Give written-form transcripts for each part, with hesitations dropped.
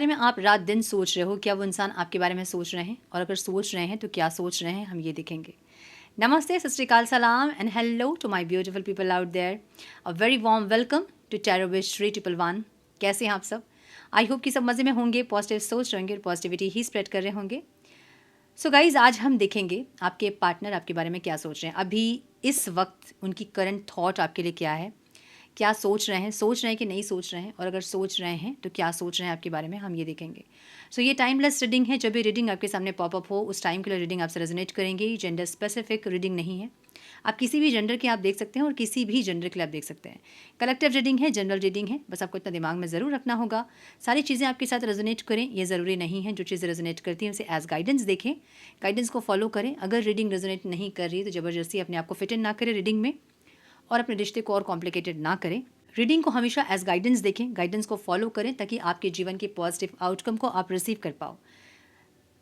में आप रात दिन सोच रहे हो, क्या वो इंसान आपके बारे में सोच रहे हैं, और अगर सोच रहे हैं तो क्या सोच रहे हैं, हम ये देखेंगे। नमस्ते, सत श्री अकाल, सलाम and hello to my beautiful people out there. A very warm welcome to Tarot Wish 311। कैसे हैं आप सब? आई होप कि सब मज़े में होंगे, पॉजिटिव सोच रहे होंगे और पॉजिटिविटी ही स्प्रेड कर रहे होंगे। सो गाइज, आज हम देखेंगे आपके पार्टनर आपके बारे में क्या सोच रहे हैं। अभी इस वक्त उनकी करंट थॉट आपके लिए क्या है, क्या सोच रहे हैं कि नहीं सोच रहे हैं, और अगर सोच रहे हैं तो क्या सोच रहे हैं आपके बारे में, हम ये देखेंगे। सो ये टाइमलेस रीडिंग है। जब भी रीडिंग आपके सामने पॉपअप हो उस टाइम के लिए रीडिंग आपसे रेजोनेट करेंगे। जेंडर स्पेसिफिक रीडिंग नहीं है। आप किसी भी जेंडर के आप देख सकते हैं और किसी भी जेंडर के लिए आप देख सकते हैं। कलेक्टिव रीडिंग है, जनरल रीडिंग है। बस आपको इतना दिमाग में ज़रूर रखना होगा, सारी चीज़ें आपके साथ रेजोनेट करें ये ज़रूरी नहीं है। जो चीज़ें रेजोनेट करती हैं उसे एज गाइडेंस देखें, गाइडेंस को फॉलो करें। अगर रीडिंग रेजोनेट नहीं कर रही तो ज़बरदस्ती अपने आप को फिट इन ना करें रीडिंग में, और अपने रिश्ते को और कॉम्प्लिकेटेड ना करें। रीडिंग को हमेशा एज गाइडेंस देखें, गाइडेंस को फॉलो करें, ताकि आपके जीवन के पॉजिटिव आउटकम को आप रिसीव कर पाओ।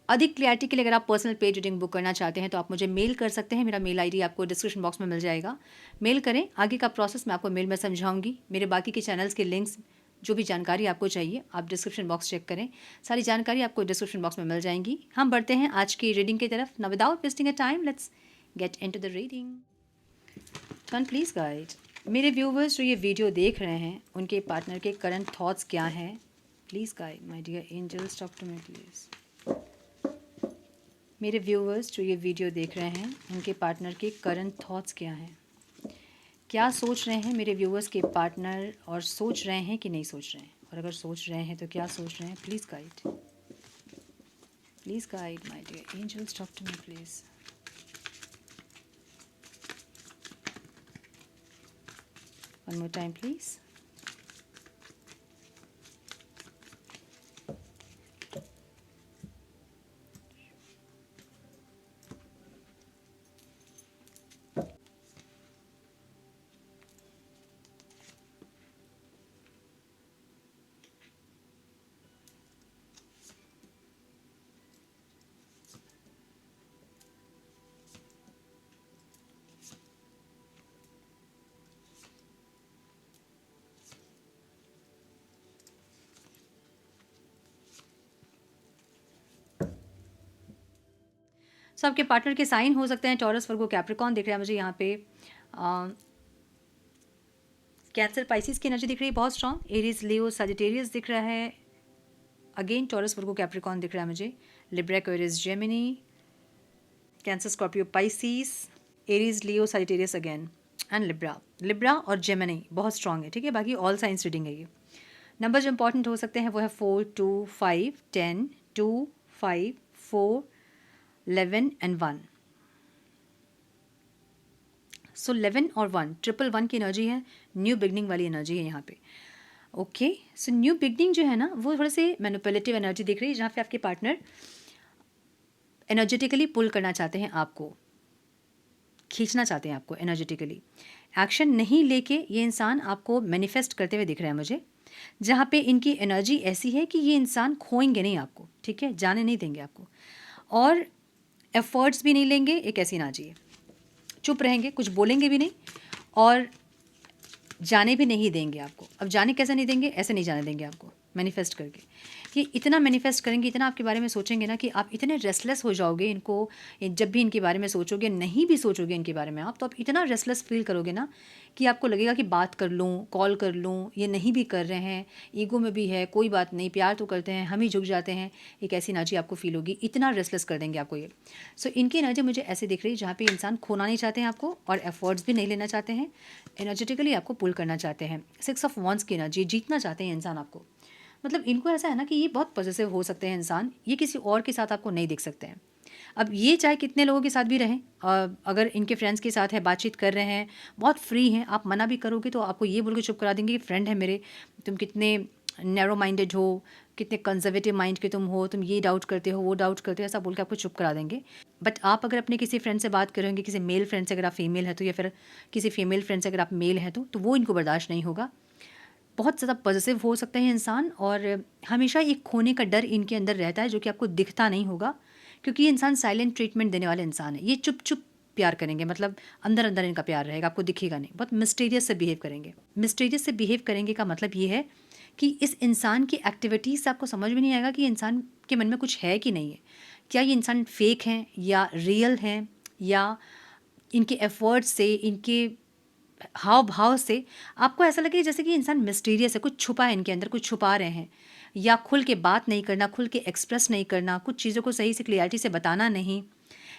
अधिक क्लैरिटी के लिए अगर आप पर्सनल पेज रीडिंग बुक करना चाहते हैं तो आप मुझे मेल कर सकते हैं। मेरा मेल आईडी आपको डिस्क्रिप्शन बॉक्स में मिल जाएगा। मेल करें, आगे का प्रोसेस मैं आपको मेल में समझाऊंगी। मेरे बाकी के चैनल्स के लिंक्स, जो भी जानकारी आपको चाहिए, आप डिस्क्रिप्शन बॉक्स चेक करें, सारी जानकारी आपको डिस्क्रिप्शन बॉक्स में मिल जाएंगी। हम बढ़ते हैं आज की रीडिंग की तरफ। Now without wasting a time, let's get into the reading. Turn please guide. मेरे व्यूवर्स जो ये वीडियो देख रहे हैं, उनके पार्टनर के करंट थॉट्स क्या हैं? Please guide my dear angels, talk to me please. मेरे व्यूवर्स जो ये वीडियो देख रहे हैं, उनके पार्टनर के करंट थॉट्स क्या हैं? क्या सोच रहे हैं मेरे व्यूवर्स के पार्टनर, और सोच रहे हैं कि नहीं सोच रहे हैं, और अगर सोच रहे हैं तो क्या सोच रहे हैं? Please guide, please guide my dear angels, talk to me please. One more time, please. So आपके पार्टनर के साइन हो सकते हैं टॉरस, वर्गो, कैप्रिकॉर्न दिख रहा है मुझे यहाँ पे। कैंसर, पाइसिस की एनर्जी दिख रही है बहुत स्ट्रॉन्ग। एरीज, लियो, सजिटेरियस दिख रहा है। अगेन टॉरस, वर्गो, कैप्रिकॉर्न दिख रहा है मुझे। Libra, Aquarius, Gemini, cancer, Scorpio, Pisces, Aries, Leo, Sagittarius again, and Libra. Libra और जेमिनी बहुत स्ट्रॉन्ग है, ठीक है। बाकी ऑल साइंस रीडिंग है ये। नंबर जो इंपॉर्टेंट हो सकते हैं वो है 4, 2, 5, 10, 2, 5, 4, 11 एंड 1। सो 11 और 1, ट्रिपल 1 की एनर्जी है, न्यू बिगनिंग वाली एनर्जी है यहाँ पे। ओके, सो न्यू बिगनिंग जो है ना, वो थोड़े से मैनिपुलेटिव एनर्जी दिख रही है, जहाँ पे आपके पार्टनर एनर्जेटिकली पुल करना चाहते हैं आपको, खींचना चाहते हैं आपको एनर्जेटिकली। एक्शन नहीं लेके ये इंसान आपको मैनिफेस्ट करते हुए दिख रहा है मुझे, जहाँ पे इनकी एनर्जी ऐसी है कि ये इंसान खोएंगे नहीं आपको, ठीक है, जाने नहीं देंगे आपको, और एफर्ट्स भी नहीं लेंगे। एक ऐसी एनर्जी है, चुप रहेंगे, कुछ बोलेंगे भी नहीं, और जाने भी नहीं देंगे आपको। अब जाने कैसे नहीं देंगे? ऐसे नहीं जाने देंगे आपको, मैनिफेस्ट करके। कि इतना मैनिफेस्ट करेंगे, इतना आपके बारे में सोचेंगे ना कि आप इतने रेस्टलेस हो जाओगे इनको, जब भी इनके बारे में सोचोगे, नहीं भी सोचोगे इनके बारे में आप, तो आप इतना रेस्टलेस फील करोगे ना कि आपको लगेगा कि बात कर लूँ, कॉल कर लूँ, ये नहीं भी कर रहे हैं, ईगो में भी है, कोई बात नहीं, प्यार तो करते हैं, हम ही झुक जाते हैं। एक ऐसी एनर्जी आपको फील होगी, इतना रेस्टलेस कर देंगे आपको ये। सो इनकी एनर्जी मुझे ऐसे दिख रही है, जहाँ पे इंसान खोना नहीं चाहते हैं आपको, और एफर्ट्स भी नहीं लेना चाहते हैं, एनर्जेटिकली आपको पुल करना चाहते हैं। 6 ऑफ वॉन्ड्स की एनर्जी, जीतना चाहते हैं इंसान आपको। मतलब इनको ऐसा है ना कि ये बहुत पॉजिटिव हो सकते हैं इंसान, ये किसी और के साथ आपको नहीं देख सकते हैं। अब ये चाहे कितने लोगों के साथ भी रहें, अगर इनके फ्रेंड्स के साथ है, बातचीत कर रहे हैं, बहुत फ्री हैं, आप मना भी करोगे तो आपको ये बोल के चुप करा देंगे कि फ्रेंड है मेरे, तुम कितने नैरो माइंडेड हो, कितने कंजर्वेटिव माइंड के तुम हो, तुम ये डाउट करते हो, वो डाउट करते हो, ऐसा बोल के आपको चुप करा देंगे। बट आप अगर अपने किसी फ्रेंड से बात करेंगे, किसी मेल फ्रेंड से अगर आप फीमेल है तो, या फिर किसी फीमेल फ्रेंड से अगर आप मेल है तो वो इनको बर्दाश्त नहीं होगा। बहुत ज़्यादा पॉजिटिव हो सकते हैं इंसान, और हमेशा एक खोने का डर इनके अंदर रहता है, जो कि आपको दिखता नहीं होगा, क्योंकि ये इंसान साइलेंट ट्रीटमेंट देने वाले इंसान है। ये चुप चुप प्यार करेंगे, मतलब अंदर अंदर इनका प्यार रहेगा, आपको दिखेगा नहीं। बहुत मिस्टीरियस से बिहेव करेंगे। मिस्टीरियस से बिहेव करेंगे का मतलब ये है कि इस इंसान की एक्टिविटीज़ से आपको समझ में नहीं आएगा कि ये इंसान के मन में कुछ है कि नहीं है। क्या ये इंसान फेक हैं या रियल हैं, या इनके एफ़र्ट्स से, इनके हाव-भाव से आपको ऐसा लगे जैसे कि इंसान मिस्टीरियस है, कुछ छुपा है इनके अंदर, कुछ छुपा रहे हैं, या खुल के बात नहीं करना, खुल के एक्सप्रेस नहीं करना, कुछ चीज़ों को सही से क्लियरिटी से बताना नहीं।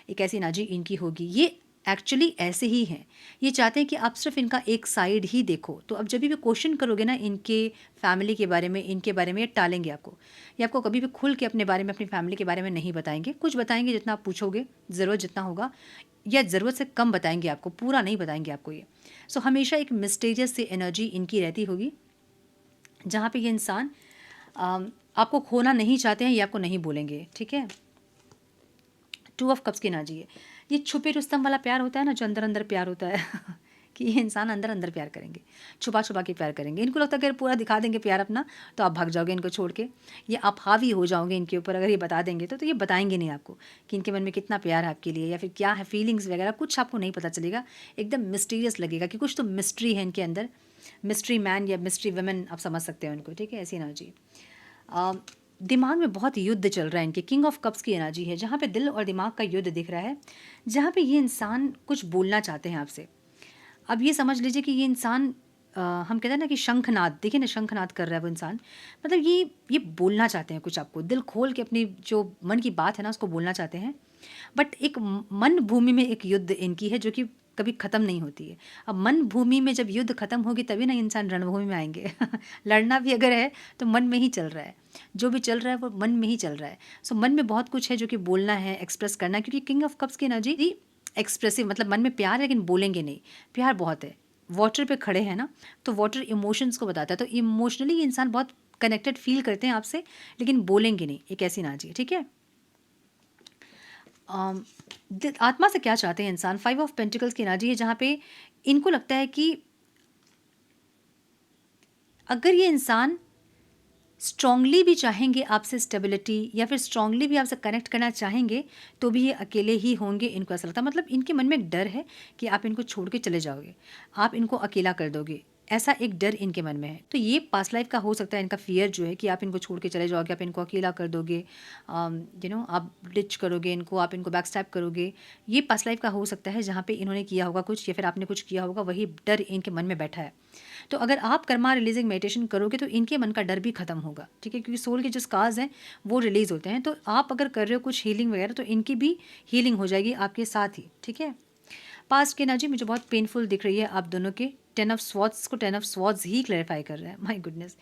एक ऐसी एनर्जी इनकी होगी। ये एक्चुअली ऐसे ही हैं। ये चाहते हैं कि आप सिर्फ़ इनका एक साइड ही देखो। तो अब जब भी क्वेश्चन करोगे ना इनके फैमिली के बारे में, इनके बारे में, ये टालेंगे आपको। ये आपको कभी भी खुल के अपने बारे में, अपनी फैमिली के बारे में नहीं बताएँगे। कुछ बताएँगे जितना आप पूछोगे, ज़रूरत जितना होगा, या ज़रूरत से कम बताएँगे आपको, पूरा नहीं बताएँगे आपको ये। सो हमेशा एक मिस्टीरियस सी एनर्जी इनकी रहती होगी, जहाँ पे ये इंसान आपको खोना नहीं चाहते हैं, ये आपको नहीं बोलेंगे, ठीक है? 2 ऑफ कप्स की एनर्जी है। ये छुपे रुस्तम वाला प्यार होता है ना, जो अंदर-अंदर प्यार होता है कि ये इंसान अंदर-अंदर प्यार करेंगे, छुपा-छुपा के प्यार करेंगे। इनको लगता है अगर पूरा दिखा देंगे प्यार अपना, तो आप भाग जाओगे इनको छोड़ के, या आप हावी हो जाओगे इनके ऊपर। अगर ये बता देंगे तो ये बताएँगे नहीं आपको कि इनके मन में कितना प्यार है आपके लिए, या फिर क्या है फीलिंग्स वगैरह, कुछ आपको नहीं पता चलेगा। एकदम मिस्टीरियस लगेगा कि कुछ तो मिस्ट्री है इनके अंदर। मिस्ट्री मैन या मिस्ट्री वुमन आप समझ सकते हो इनको, ठीक है? ऐसी एनर्जी। अ, दिमाग में बहुत युद्ध चल रहा है इनके, किंग ऑफ कप्स की एनर्जी है, जहाँ पे दिल और दिमाग का युद्ध दिख रहा है, जहाँ पे ये इंसान कुछ बोलना चाहते हैं आपसे। अब ये समझ लीजिए कि ये इंसान हम कहते हैं ना कि शंखनाद, देखिए ना शंखनाद कर रहा है वो इंसान, मतलब ये बोलना चाहते हैं कुछ आपको, दिल खोल के अपनी जो मन की बात है ना उसको बोलना चाहते हैं। बट एक मन भूमि में एक युद्ध इनकी है जो कि कभी ख़त्म नहीं होती है। अब मन भूमि में जब युद्ध ख़त्म होगी तभी ना इंसान रणभूमि में आएँगे। लड़ना भी अगर है तो मन में ही चल रहा है। जो भी चल रहा है वो मन में ही चल रहा है। सो मन में बहुत कुछ है जो कि बोलना है, एक्सप्रेस करना है, क्योंकि किंग ऑफ कप्स की एनर्जी एक्सप्रेसिव, मतलब मन में प्यार है लेकिन बोलेंगे नहीं। प्यार बहुत है। वाटर पे खड़े हैं ना, तो वाटर इमोशंस को बताता है, तो इमोशनली ये इंसान बहुत कनेक्टेड फ़ील करते हैं आपसे, लेकिन बोलेंगे नहीं। एक ऐसी एनर्जी है, ठीक है? आत्मा से क्या चाहते हैं इंसान? 5 ऑफ पेंटिकल्स की एनर्जी है, जहाँ पे इनको लगता है कि अगर ये इंसान स्ट्रांगली भी चाहेंगे आपसे स्टेबिलिटी, या फिर स्ट्रांगली भी आपसे कनेक्ट करना चाहेंगे, तो भी ये अकेले ही होंगे। इनको ऐसा लगता है, मतलब इनके मन में एक डर है कि आप इनको छोड़ के चले जाओगे, आप इनको अकेला कर दोगे, ऐसा एक डर इनके मन में है। तो ये पास्ट लाइफ का हो सकता है, इनका फियर जो है कि आप इनको छोड़ के चले जाओगे, आप इनको अकेला कर दोगे, आप डिच करोगे इनको, आप इनको बैक स्टैप करोगे। ये पास्ट लाइफ का हो सकता है, जहाँ पे इन्होंने किया होगा कुछ, या फिर आपने कुछ किया होगा, वही डर इनके मन में बैठा है। तो अगर आप कर्मा रिलीजिंग मेडिटेशन करोगे तो इनके मन का डर भी खत्म होगा, ठीक है? क्योंकि सोल के जो स्कार्स हैं वो रिलीज होते हैं। तो आप अगर कर रहे हो कुछ हीलिंग वगैरह, तो इनकी भी हीलिंग हो जाएगी आपके साथ ही, ठीक है? पास्ट की एनर्जी मुझे बहुत पेनफुल दिख रही है आप दोनों के। 10 ऑफ स्वॉर्ड्स को 10 ऑफ स्वॉर्ड्स ही क्लैरिफाई कर रहा है, माय गुडनेस।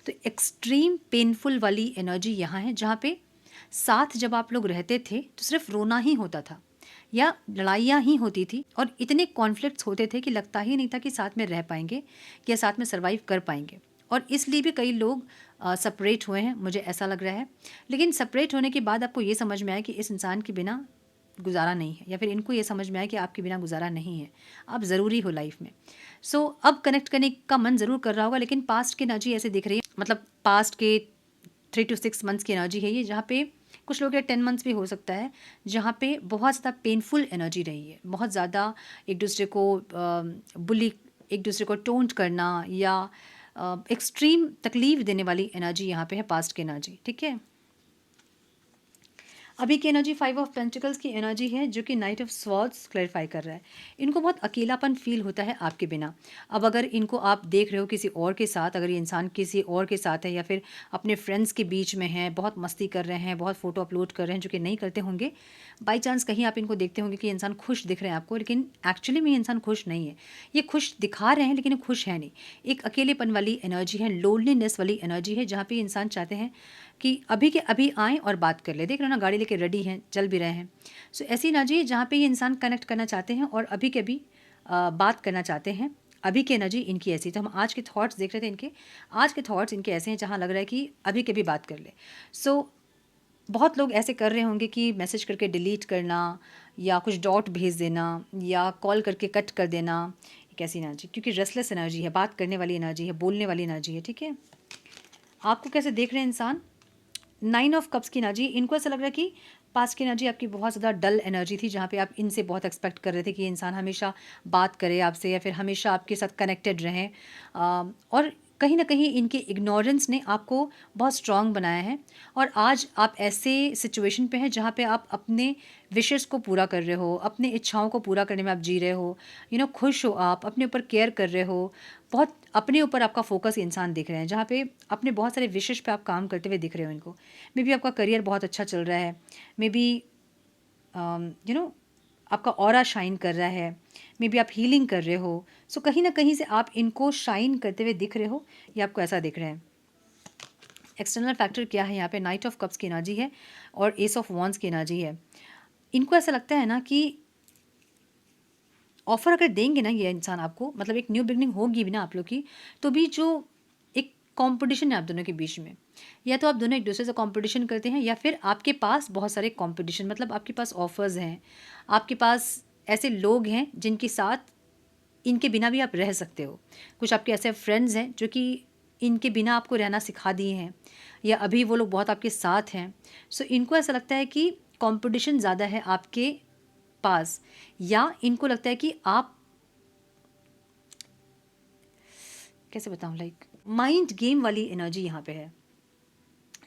तो एक्सट्रीम पेनफुल वाली एनर्जी यहाँ है, जहाँ पे साथ जब आप लोग रहते थे तो सिर्फ रोना ही होता था, या लड़ाइयाँ ही होती थी, और इतने कॉन्फ्लिक्ट्स होते थे कि लगता ही नहीं था कि साथ में रह पाएंगे या साथ में सर्वाइव कर पाएंगे। और इसलिए भी कई लोग सेपरेट हुए हैं, मुझे ऐसा लग रहा है। लेकिन सेपरेट होने के बाद आपको ये समझ में आया कि इस इंसान के बिना गुजारा नहीं है, या फिर इनको ये समझ में आया कि आपके बिना गुजारा नहीं है, आप ज़रूरी हो लाइफ में। सो अब कनेक्ट करने का मन ज़रूर कर रहा होगा, लेकिन पास्ट की एनर्जी ऐसे दिख रही है, मतलब पास्ट के 3 to 6 मंथ्स की एनर्जी है ये, जहाँ पे कुछ लोग, या 10 मंथ्स भी हो सकता है, जहाँ पे बहुत ज़्यादा पेनफुल एनर्जी रही है, बहुत ज़्यादा एक दूसरे को बुली, एक दूसरे को टोंट करना, या एक्सट्रीम तकलीफ देने वाली एनर्जी यहाँ पे है, पास्ट की एनर्जी, ठीक है? अभी की एनर्जी 5 ऑफ पेंटिकल्स की एनर्जी है, जो कि नाइट ऑफ स्वॉर्ड्स क्लैरिफाई कर रहा है। इनको बहुत अकेलापन फील होता है आपके बिना। अब अगर इनको आप देख रहे हो किसी और के साथ, अगर ये इंसान किसी और के साथ है, या फिर अपने फ्रेंड्स के बीच में है, बहुत मस्ती कर रहे हैं, बहुत फ़ोटो अपलोड कर रहे हैं, जो कि नहीं करते होंगे, बाई चांस कहीं आप इनको देखते होंगे कि इंसान खुश दिख रहे हैं आपको, लेकिन एक्चुअली में ये इंसान खुश नहीं है। ये खुश दिखा रहे हैं लेकिन ये खुश है नहीं। एक अकेलेपन वाली एनर्जी है, लोनलीनेस वाली एनर्जी है, जहाँ पे इंसान चाहते हैं कि अभी के अभी आएँ और बात कर ले। देख रहे हो ना, गाड़ी लेके रेडी हैं, चल भी रहे हैं। सो ऐसी एनर्जी है जहाँ पे ये इंसान कनेक्ट करना चाहते हैं और अभी के अभी बात करना चाहते हैं। अभी की एनर्जी इनकी ऐसी। तो हम आज के थॉट्स देख रहे थे इनके। आज के थॉट्स इनके ऐसे हैं जहाँ लग रहा है कि अभी के अभी बात कर ले। सो बहुत लोग ऐसे कर रहे होंगे कि मैसेज करके डिलीट करना, या कुछ डॉट भेज देना, या कॉल करके कट कर देना। एक ऐसी एनर्जी, क्योंकि रेस्टलेस एनर्जी है, बात करने वाली एनर्जी है, बोलने वाली एनर्जी है, ठीक है? आपको कैसे देख रहे हैं इंसान? 9 ऑफ कप्स की एनर्जी, इनको ऐसा लग रहा है कि पास्ट की एनर्जी आपकी बहुत ज़्यादा डल एनर्जी थी, जहाँ पे आप इनसे बहुत एक्सपेक्ट कर रहे थे कि इंसान हमेशा बात करे आपसे, या फिर हमेशा आपके साथ कनेक्टेड रहें, और कहीं न कहीं इनके इग्नोरेंस ने आपको बहुत स्ट्रॉन्ग बनाया है और आज आप ऐसे सिचुएशन पे हैं जहाँ पे आप अपने विशेज़ को पूरा कर रहे हो, अपनी इच्छाओं को पूरा करने में आप जी रहे हो, खुश हो आप, अपने ऊपर केयर कर रहे हो, बहुत अपने ऊपर आपका फ़ोकस इंसान दिख रहे हैं, जहाँ पे अपने बहुत सारे विशेज़ पे आप काम करते हुए दिख रहे हो इनको। मेबी आपका करियर बहुत अच्छा चल रहा है, मेबी यू नो आपका ऑरा शाइन कर रहा है, मे बी आप हीलिंग कर रहे हो। सो कहीं न कहीं से आप इनको शाइन करते हुए दिख रहे हो, ये आपको ऐसा दिख रहा है। एक्सटर्नल फैक्टर क्या है यहाँ पे? नाइट ऑफ कप्स की एनर्जी है और एस ऑफ वॉन्ड्स की एनर्जी है। इनको ऐसा लगता है ना कि ऑफ़र अगर देंगे ना ये इंसान आपको, मतलब एक न्यू बिगिनिंग होगी भी ना आप लोग की, तो भी जो एक कॉम्पिटिशन है आप दोनों के बीच में, या तो आप दोनों एक-दूसरे से कॉम्पिटिशन करते हैं या फिर आपके पास बहुत सारे कॉम्पिटिशन, मतलब आपके पास ऑफ़र्स हैं, आपके पास ऐसे लोग हैं जिनके साथ इनके बिना भी आप रह सकते हो। कुछ आपके ऐसे फ्रेंड्स हैं जो कि इनके बिना आपको रहना सिखा दिए हैं या अभी वो लोग बहुत आपके साथ हैं। सो इनको ऐसा लगता है कि कॉम्पिटिशन ज़्यादा है आपके पास, या इनको लगता है कि आप, कैसे बताऊँ, लाइक माइंड गेम वाली एनर्जी यहाँ पे है,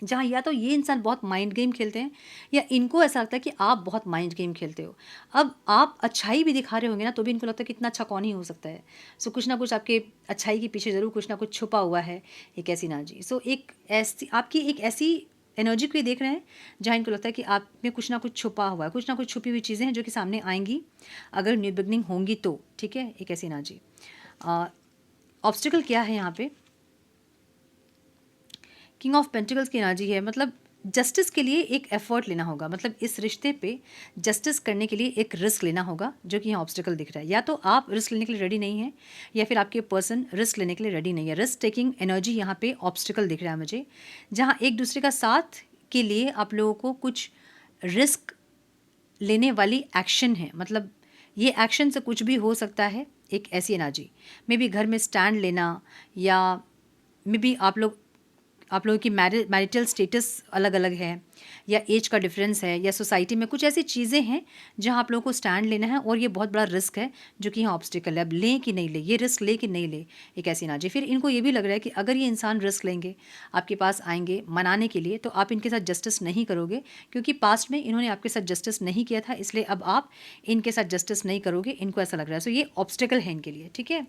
जहाँ या तो ये इंसान बहुत माइंड गेम खेलते हैं या इनको ऐसा लगता है कि आप बहुत माइंड गेम खेलते हो। अब आप अच्छाई भी दिखा रहे होंगे ना, तो भी इनको लगता है कि इतना अच्छा कौन ही हो सकता है। सो कुछ ना कुछ आपके अच्छाई के पीछे ज़रूर कुछ ना कुछ छुपा हुआ है, एक ऐसी एनर्जी। सो एक ऐसी आपकी एक ऐसी एनर्जी को ये देख रहे हैं जहाँ इनको लगता है कि आप में कुछ ना कुछ छुपा हुआ है, कुछ ना कुछ छुपी हुई चीज़ें हैं जो कि सामने आएंगी अगर न्यू बिगनिंग होंगी तो, ठीक है, एक ऐसी एनर्जी। ऑब्स्टिकल क्या है यहाँ पे? किंग ऑफ पेंटिकल्स की एनर्जी है, मतलब जस्टिस के लिए एक एफर्ट लेना होगा, मतलब इस रिश्ते पे जस्टिस करने के लिए एक रिस्क लेना होगा, जो कि यहाँ ऑब्स्टिकल दिख रहा है। या तो आप रिस्क लेने के लिए रेडी नहीं है या फिर आपके पर्सन रिस्क लेने के लिए रेडी नहीं है। रिस्क टेकिंग एनर्जी यहाँ पे ऑब्स्टिकल दिख रहा है मुझे, जहाँ एक दूसरे का साथ के लिए आप लोगों को कुछ रिस्क लेने वाली एक्शन है, मतलब ये एक्शन से कुछ भी हो सकता है, एक ऐसी एनर्जी। मे बी घर में स्टैंड लेना, या मे बी आप लोगों की मैरिटल स्टेटस अलग अलग है, या एज का डिफरेंस है, या सोसाइटी में कुछ ऐसी चीज़ें हैं जहां आप लोगों को स्टैंड लेना है और ये बहुत बड़ा रिस्क है जो कि यहाँ ऑब्स्टिकल है। अब लें कि नहीं ले, ये रिस्क ले कि नहीं ले, एक ऐसी एनर्जी। फिर इनको ये भी लग रहा है कि अगर ये इंसान रिस्क लेंगे, आपके पास आएंगे मनाने के लिए, तो आप इनके साथ जस्टिस नहीं करोगे, क्योंकि पास्ट में इन्होंने आपके साथ जस्टिस नहीं किया था, इसलिए अब आप इनके साथ जस्टिस नहीं करोगे, इनको ऐसा लग रहा है। सो ये ऑब्स्टिकल है इनके लिए, ठीक है।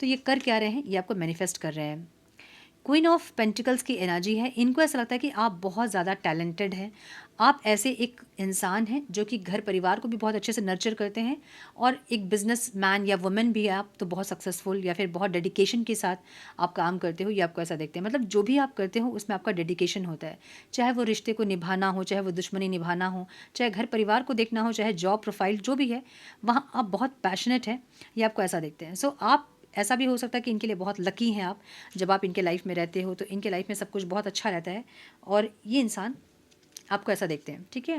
तो ये कर क्या रहे हैं? ये आपको मैनिफेस्ट कर रहे हैं। क्वीन ऑफ पेंटिकल्स की एनर्जी है। इनको ऐसा लगता है कि आप बहुत ज़्यादा टैलेंटेड हैं, आप ऐसे एक इंसान हैं जो कि घर परिवार को भी बहुत अच्छे से नर्चर करते हैं, और एक बिजनेस मैन या वुमेन भी है आप, तो बहुत सक्सेसफुल या फिर बहुत डेडिकेशन के साथ आप काम करते हो, ये आपको ऐसा देखते हैं। मतलब जो भी आप करते हो उसमें आपका डेडिकेशन होता है, चाहे वो रिश्ते को निभाना हो, चाहे वो दुश्मनी निभाना हो, चाहे घर परिवार को देखना हो, चाहे जॉब प्रोफाइल जो भी है, वहाँ आप बहुत पैशनेट हैं, ये आपको ऐसा देखते हैं। सो आप, ऐसा भी हो सकता है कि इनके लिए बहुत लकी हैं आप, जब आप इनके लाइफ में रहते हो तो इनके लाइफ में सब कुछ बहुत अच्छा रहता है, और ये इंसान आपको ऐसा देखते हैं, ठीक है।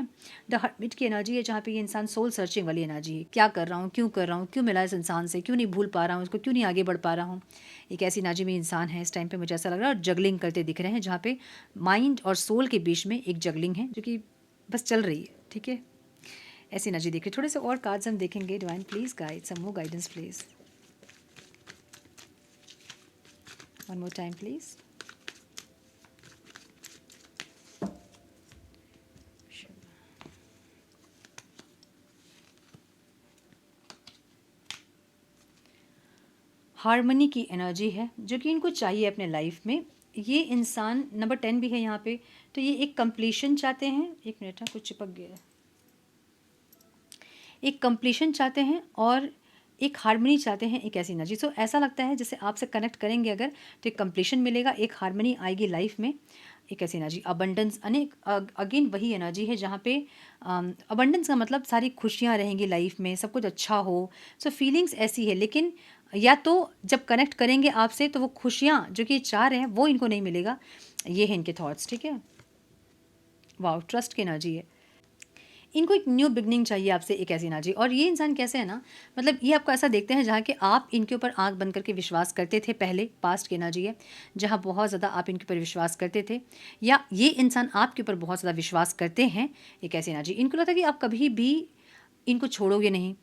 द हर्मिट की एनर्जी है, जहाँ पे ये इंसान सोल सर्चिंग वाली एनर्जी है। क्या कर रहा हूँ, क्यों कर रहा हूँ, क्यों मिला इस इंसान से, क्यों नहीं भूल पा रहा हूँ इसको, क्यों नहीं आगे बढ़ पा रहा हूँ, एक ऐसी एनर्जी में इंसान है इस टाइम पे, मुझे ऐसा लग रहा है। और जगलिंग करते दिख रहे हैं, जहाँ पे माइंड और सोल के बीच में एक जगलिंग है जो कि बस चल रही है, ठीक है, ऐसी एनर्जी दिख रही है। थोड़े से और कार्ड्स हम देखेंगे। Divine please guide, some more guidance please, one more time please. Harmony की एनर्जी है जो कि इनको चाहिए अपने लाइफ में। ये इंसान नंबर 10 भी है यहाँ पे, तो ये एक कंप्लीशन चाहते हैं। एक मिनट, हाँ कुछ चिपक गया है। एक कंप्लीशन चाहते हैं और एक हार्मनी चाहते हैं, एक ऐसी एनर्जी। सो ऐसा लगता है जैसे आपसे कनेक्ट करेंगे अगर, तो एक कंप्लीशन मिलेगा, एक हार्मनी आएगी लाइफ में, एक ऐसी एनर्जी। अबंडेंस, अनेक अगेन वही एनर्जी है जहाँ पे अबंडेंस का मतलब सारी खुशियाँ रहेंगी लाइफ में, सब कुछ अच्छा हो। सो फीलिंग्स ऐसी है, लेकिन या तो जब कनेक्ट करेंगे आपसे तो वो खुशियाँ जो कि चाह रहे हैं वो इनको नहीं मिलेगा, ये है इनके थॉट्स, ठीक है। वाह, ट्रस्ट की एनर्जी है। इनको एक न्यू बिगनिंग चाहिए आपसे, एक ऐसी एनर्जी। और ये इंसान कैसे है ना, मतलब ये आपको ऐसा देखते हैं जहाँ कि आप इनके ऊपर आंख बंद करके विश्वास करते थे पहले, पास्ट की एनर्जी है जहाँ बहुत ज़्यादा आप इनके ऊपर विश्वास करते थे, या ये इंसान आपके ऊपर बहुत ज़्यादा विश्वास करते हैं, एक ऐसी एनर्जी। इनको लगता है कि आप कभी भी इनको छोड़ोगे नहीं,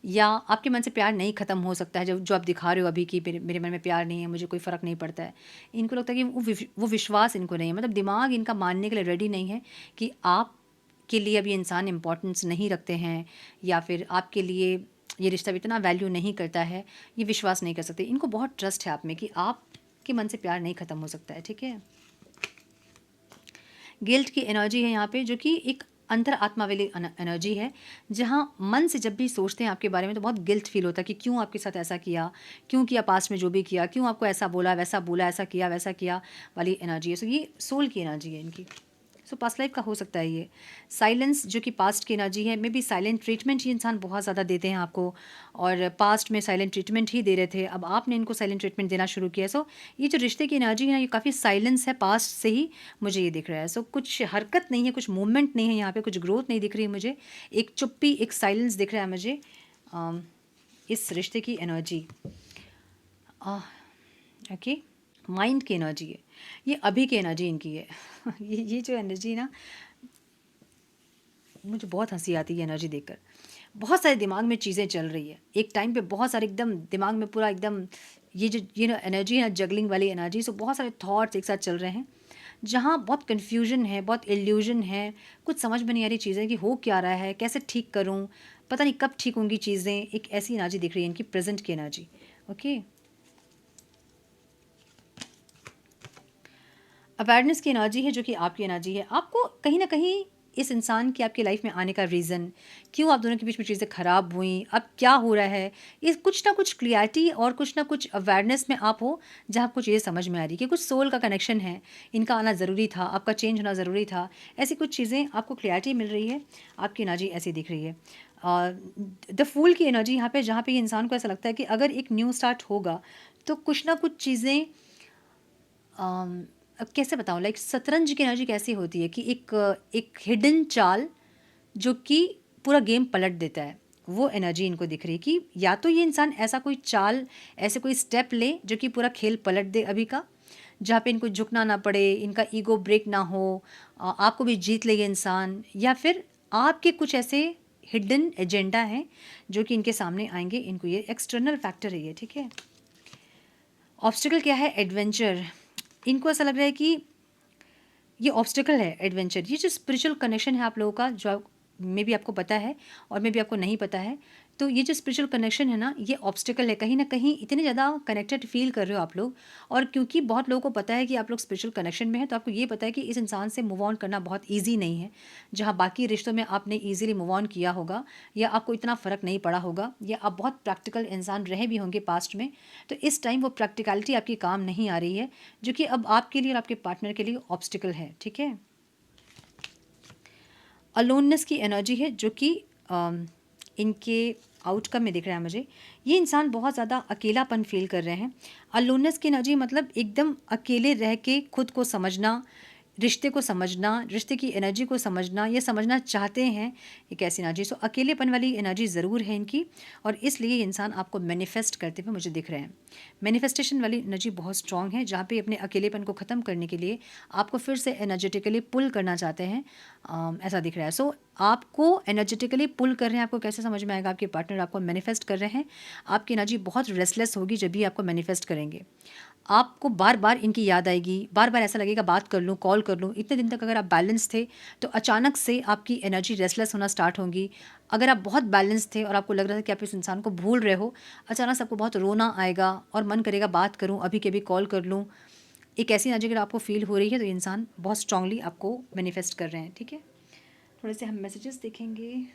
या आपके मन से प्यार नहीं ख़त्म हो सकता है, जो जो आप दिखा रहे हो अभी कि मेरे मन में प्यार नहीं है, मुझे कोई फ़र्क नहीं पड़ता है। इनको लगता है कि वो विश्वास इनको नहीं है, मतलब दिमाग इनका मानने के लिए रेडी नहीं है कि आप के लिए अब ये इंसान इम्पोर्टेंस नहीं रखते हैं, या फिर आपके लिए ये रिश्ता भी इतना वैल्यू नहीं करता है, ये विश्वास नहीं कर सकते। इनको बहुत ट्रस्ट है आप में कि आपके मन से प्यार नहीं ख़त्म हो सकता है, ठीक है। गिल्ट की एनर्जी है यहाँ पे, जो कि एक अंतर आत्मा वाली एनर्जी है, जहाँ मन से जब भी सोचते हैं आपके बारे में तो बहुत गिल्ट फील होता है कि क्यों आपके साथ ऐसा किया, क्यों किया पास्ट में जो भी किया, क्यों आपको ऐसा बोला, ऐसा किया वैसा किया वाली एनर्जी है। सो ये सोल की एनर्जी है इनकी। सो पास्ट लाइफ का हो सकता है ये। साइलेंस जो कि पास्ट की एनर्जी है, मे बी साइलेंट ट्रीटमेंट ये इंसान बहुत ज़्यादा देते हैं आपको, और पास्ट में साइलेंट ट्रीटमेंट ही दे रहे थे, अब आपने इनको साइलेंट ट्रीटमेंट देना शुरू किया। सो ये जो रिश्ते की एनर्जी है ना, ये काफ़ी साइलेंस है पास्ट से ही मुझे ये दिख रहा है। सो कुछ हरकत नहीं है, कुछ मूवमेंट नहीं है यहाँ पे, कुछ ग्रोथ नहीं दिख रही है मुझे, एक चुप्पी, एक साइलेंस दिख रहा है मुझे इस रिश्ते की एनर्जी। ओके, माइंड की एनर्जी है ये, अभी की एनर्जी इनकी है। ये जो एनर्जी ना, मुझे बहुत हंसी आती है एनर्जी देखकर। बहुत सारे दिमाग में चीज़ें चल रही है एक टाइम पे, बहुत सारे एकदम दिमाग में पूरा एकदम, ये ना एनर्जी है ना, जगलिंग वाली एनर्जी। सो बहुत सारे थॉट्स एक साथ चल रहे हैं, जहाँ बहुत कन्फ्यूजन है, बहुत इल्यूजन है, कुछ समझ में नहीं आ रही चीज़ें कि हो क्या रहा है, कैसे ठीक करूँ, पता नहीं कब ठीक होंगी चीज़ें। एक ऐसी एनर्जी दिख रही है इनकी, प्रेजेंट की एनर्जी। ओके, अवेयरनेस की एनर्जी है, जो कि आपकी एनर्जी है। आपको कहीं ना कहीं इस इंसान के आपकी लाइफ में आने का रीज़न, क्यों आप दोनों के बीच में चीज़ें ख़राब हुई, अब क्या हो रहा है, ये कुछ ना कुछ क्लियरिटी और कुछ ना कुछ अवेयरनेस में आप हो, जहाँ आपको चीज़ें समझ में आ रही है कि कुछ सोल का कनेक्शन है, इनका आना ज़रूरी था, आपका चेंज होना ज़रूरी था। ऐसी कुछ चीज़ें आपको क्लियरिटी मिल रही है, आपकी एनर्जी ऐसी दिख रही है। द फूल की एनर्जी यहाँ पे, जहाँ पे ये इंसान को ऐसा लगता है कि अगर एक न्यू स्टार्ट होगा तो कुछ ना कुछ चीज़ें, अब कैसे बताऊँ, लाइक शतरंज की एनर्जी कैसी होती है कि एक हिडन चाल जो कि पूरा गेम पलट देता है, वो एनर्जी इनको दिख रही है कि या तो ये इंसान ऐसा कोई चाल, ऐसे कोई स्टेप ले जो कि पूरा खेल पलट दे अभी का, जहाँ पे इनको झुकना ना पड़े, इनका ईगो ब्रेक ना हो, आपको भी जीत ले ये इंसान, या फिर आपके कुछ ऐसे हिडन एजेंडा हैं जो कि इनके सामने आएंगे, इनको ये एक्सटर्नल फैक्टर है ये, ठीक है। ऑब्स्टिकल क्या है, एडवेंचर। इनको ऐसा लग रहा है कि ये ऑब्स्टिकल है एडवेंचर, ये जो स्पिरिचुअल कनेक्शन है आप लोगों का, जो मे बी आपको पता है और मे बी आपको नहीं पता है, तो ये जो स्पिरिचुअल कनेक्शन है ना, ये ऑब्स्टिकल है। कहीं ना कहीं इतने ज़्यादा कनेक्टेड फील कर रहे हो आप लोग, और क्योंकि बहुत लोगों को पता है कि आप लोग स्पिरिचुअल कनेक्शन में हैं, तो आपको ये पता है कि इस इंसान से मूव ऑन करना बहुत ईजी नहीं है। जहाँ बाकी रिश्तों में आपने ईजिली मूव ऑन किया होगा, या आपको इतना फ़र्क नहीं पड़ा होगा, या आप बहुत प्रैक्टिकल इंसान रहे भी होंगे पास्ट में, तो इस टाइम वो प्रैक्टिकलिटी आपकी काम नहीं आ रही है, जो कि अब आपके लिए और आपके पार्टनर के लिए ऑब्स्टिकल है, ठीक है। अलोननेस की एनर्जी है, जो कि इनके आउटकम में दिख रहा है मुझे। ये इंसान बहुत ज़्यादा अकेलापन फील कर रहे हैं। अलोननेस की एनर्जी मतलब एकदम अकेले रह के खुद को समझना, रिश्ते को समझना, रिश्ते की एनर्जी को समझना, ये समझना चाहते हैं एक ऐसी एनर्जी। सो अकेलेपन वाली एनर्जी ज़रूर है इनकी, और इसलिए ये इंसान आपको मैनिफेस्ट करते हुए मुझे दिख रहे हैं। मैनिफेस्टेशन वाली एनर्जी बहुत स्ट्रॉन्ग है, जहाँ पे अपने अकेलेपन को ख़त्म करने के लिए आपको फिर से एनर्जेटिकली पुल करना चाहते हैं, ऐसा दिख रहा है। सो आपको एनर्जेटिकली पुल कर रहे हैं। आपको कैसे समझ में आएगा, आपके पार्टनर आपको मैनिफेस्ट कर रहे हैं। आपकी एनर्जी बहुत रेस्टलेस होगी जब भी आपको मैनिफेस्ट करेंगे। आपको बार बार इनकी याद आएगी, बार बार ऐसा लगेगा बात कर लूँ, कॉल कर लूँ। इतने दिन तक अगर आप बैलेंस थे, तो अचानक से आपकी एनर्जी रेस्टलेस होना स्टार्ट होगी। अगर आप बहुत बैलेंस थे और आपको लग रहा था कि आप इस इंसान को भूल रहे हो, अचानक से आपको बहुत रोना आएगा और मन करेगा बात करूँ, अभी के अभी कॉल कर लूँ। एक ऐसी एनर्जी अगर आपको फील हो रही है, तो ये इंसान बहुत स्ट्रांगली आपको मैनिफेस्ट कर रहे हैं, ठीक है। थोड़े से हम मैसेजेस देखेंगे।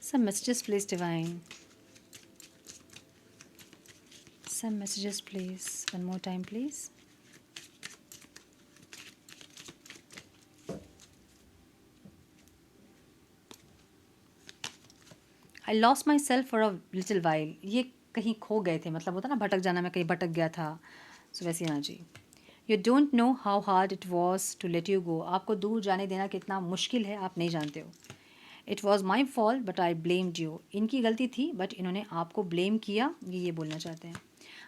Some messages please divine, some messages please, one more time please. I lost myself for a little while. ये कहीं खो गए थे, मतलब होता ना भटक जाना, मैं कहीं भटक गया था, सो वैसी ना जी। You don't know how hard it was to let you go. आपको दूर जाने देना कितना मुश्किल है, आप नहीं जानते हो। It was my fault but I blamed you. इनकी गलती थी बट इन्होंने आपको ब्लेम किया, ये बोलना चाहते हैं।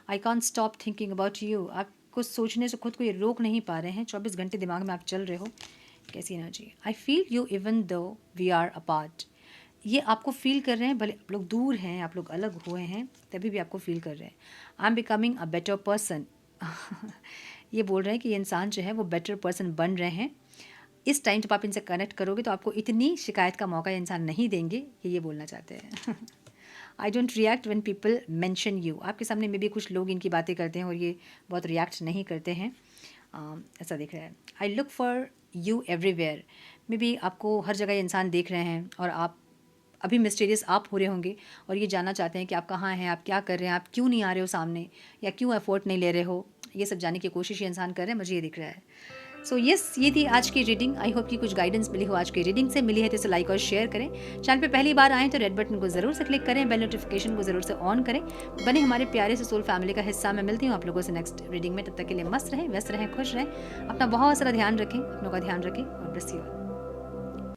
I can't stop thinking about you. आप कुछ सोचने से खुद को ये रोक नहीं पा रहे हैं, 24 घंटे दिमाग में आप चल रहे हो, कैसी energy? I feel you even though we are apart. ये आपको फील कर रहे हैं, भले आप लोग दूर हैं, आप लोग अलग हुए हैं, तभी भी आपको फील कर रहे हैं। I am becoming a better person. ये बोल रहे हैं कि ये इंसान जो है वो बेटर पर्सन बन रहे हैं। इस टाइम जब आप इनसे कनेक्ट करोगे तो आपको इतनी शिकायत का मौका ये इंसान नहीं देंगे, ये बोलना चाहते हैं। I don't react when people mention you. आपके सामने में भी कुछ लोग इनकी बातें करते हैं और ये बहुत रिएक्ट नहीं करते हैं। ऐसा दिख रहा है। I look for you everywhere. May be आपको हर जगह ये इंसान देख रहे हैं और आप अभी मिस्टीरियस आप हो रहे होंगे और ये जानना चाहते हैं कि आप कहाँ हैं, आप क्या कर रहे हैं, आप क्यों नहीं आ रहे हो सामने, या क्यों एफर्ट नहीं ले रहे हो। ये सब जानने की कोशिश ये इंसान कर रहे हैं, मुझे ये दिख रहा है। सो यस, ये थी आज की रीडिंग। आई होप कि कुछ गाइडेंस मिली हो आज की रीडिंग से। मिली है तो इसे लाइक और शेयर करें। चैनल पे पहली बार आएँ तो रेड बटन को ज़रूर से क्लिक करें, बेल नोटिफिकेशन को ज़रूर से ऑन करें। बने हमारे प्यारे से सोल फैमिली का हिस्सा। मैं मिलती हूँ आप लोगों से नेक्स्ट रीडिंग में। तब तक के लिए मस्त रहें, व्यस्त रहें, खुश रहें, अपना बहुत सारा ध्यान रखें, अपनों का ध्यान रखें और ब्लेस यू ऑल।